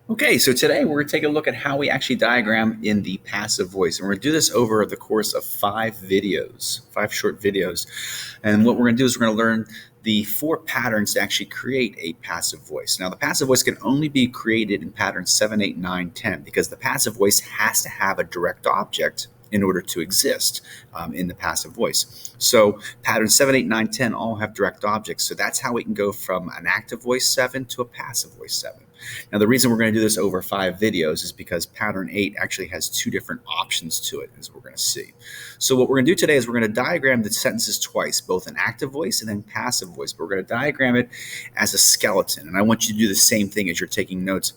Okay, so today we're going to take a look at how we actually diagram in the passive voice. And we're going to do this over the course of 5 short videos. And what we're going to do is we're going to learn the 4 patterns to actually create a passive voice. Now, the passive voice can only be created in patterns 7, 8, 9, 10 because the passive voice has to have a direct object in order to exist in the passive voice. So patterns 7, 8, 9, 10 all have direct objects. So that's how we can go from an active voice 7 to a passive voice 7. Now, the reason we're going to do this over 5 videos is because pattern 8 actually has 2 different options to it, as we're going to see. So what we're going to do today is we're going to diagram the sentences twice, both in active voice and then passive voice. But we're going to diagram it as a skeleton. And I want you to do the same thing as you're taking notes.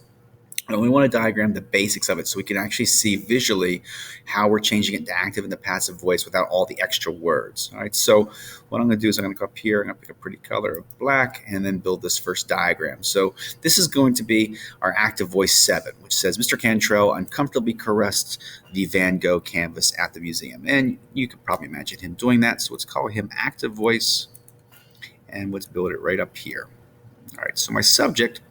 And we want to diagram the basics of it so we can actually see visually how we're changing it to active and the passive voice without all the extra words. All right. So what I'm going to do is I'm going to go up here. I'm going to pick a pretty color of black and then build this first diagram. So this is going to be our active voice 7, which says Mr. Cantrell uncomfortably caressed the Van Gogh canvas at the museum. And you could probably imagine him doing that. So let's call him active voice and let's build it right up here. All right. So my subject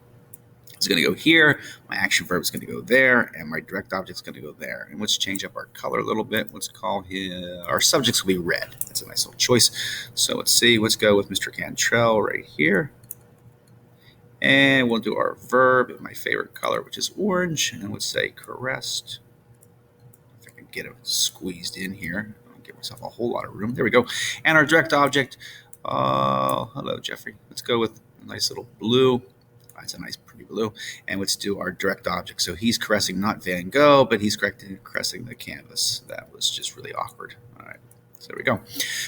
is going to go here, my action verb is going to go there, and my direct object is going to go there. And let's change up our color a little bit. Let's call him, our subjects will be red. That's a nice little choice. So let's see, let's go with Mr. Cantrell right here. And we'll do our verb, my favorite color, which is orange. And let's say caressed. If I can get it squeezed in here, I'll give myself a whole lot of room. There we go. And our direct object, hello, Jeffrey. Let's go with a nice little blue. It's a nice pretty blue. And let's do our direct object. So he's caressing not Van Gogh, but he's caressing the canvas. That was just really awkward. All right. So there we go.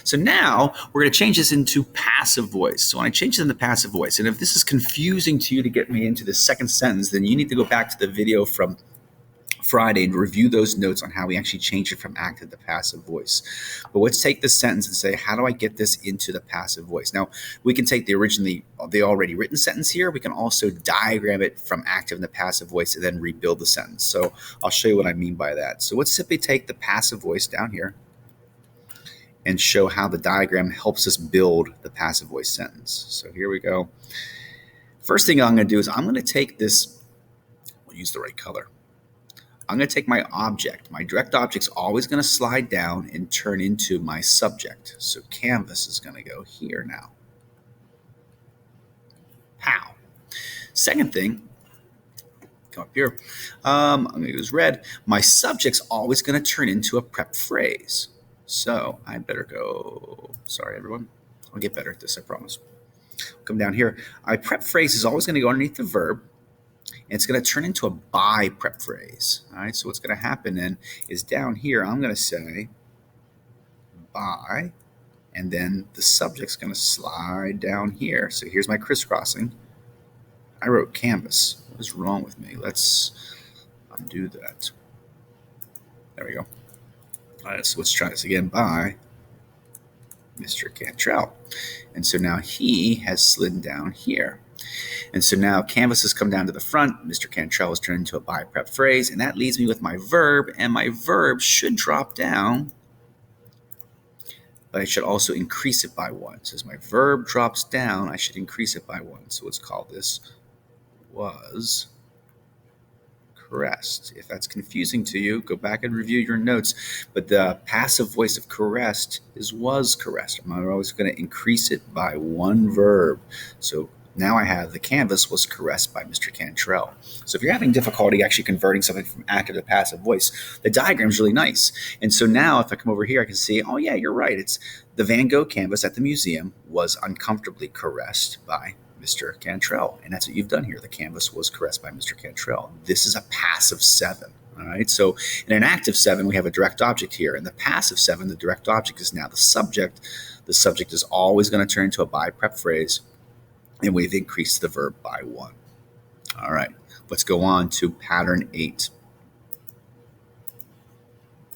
So now we're going to change this into passive voice. So when I change it into passive voice, and if this is confusing to you to get me into the second sentence, then you need to go back to the video from Friday and review those notes on how we actually change it from active to passive voice. But let's take this sentence and say, how do I get this into the passive voice? Now, we can take the already written sentence here. We can also diagram it from active to passive voice and then rebuild the sentence. So I'll show you what I mean by that. So let's simply take the passive voice down here and show how the diagram helps us build the passive voice sentence. So here we go. First thing I'm going to do is I'm going to take this, we'll use the right color. I'm going to take my object. My direct object's always going to slide down and turn into my subject. So canvas is going to go here now. Pow. Second thing, come up here. I'm going to use red. My subject's always going to turn into a prep phrase. So I better go. Sorry, everyone. I'll get better at this, I promise. Come down here. My prep phrase is always going to go underneath the verb. And it's going to turn into a by prep phrase. All right. So what's going to happen then is down here, I'm going to say by, and then the subject's going to slide down here. So here's my crisscrossing. I wrote canvas. What is wrong with me? Let's undo that. There we go. All right. So let's try this again. By Mr. Cantrell. And so now he has slid down here. And so now canvas has come down to the front. Mr. Cantrell has turned into a by prep phrase. And that leaves me with my verb. And my verb should drop down. But I should also increase it by 1. So as my verb drops down, I should increase it by 1. So let's call this was caressed. If that's confusing to you, go back and review your notes. But the passive voice of caressed is was caressed. I'm always going to increase it by 1 verb. So now I have the canvas was caressed by Mr. Cantrell. So if you're having difficulty actually converting something from active to passive voice, the diagram is really nice. And so now if I come over here, I can see, oh yeah, you're right. It's the Van Gogh canvas at the museum was uncomfortably caressed by Mr. Cantrell. And that's what you've done here. The canvas was caressed by Mr. Cantrell. This is a passive 7. All right. So in an active 7, we have a direct object here. In the passive 7, the direct object is now the subject. The subject is always going to turn into a by prep phrase. And we've increased the verb by 1. All right, let's go on to pattern 8.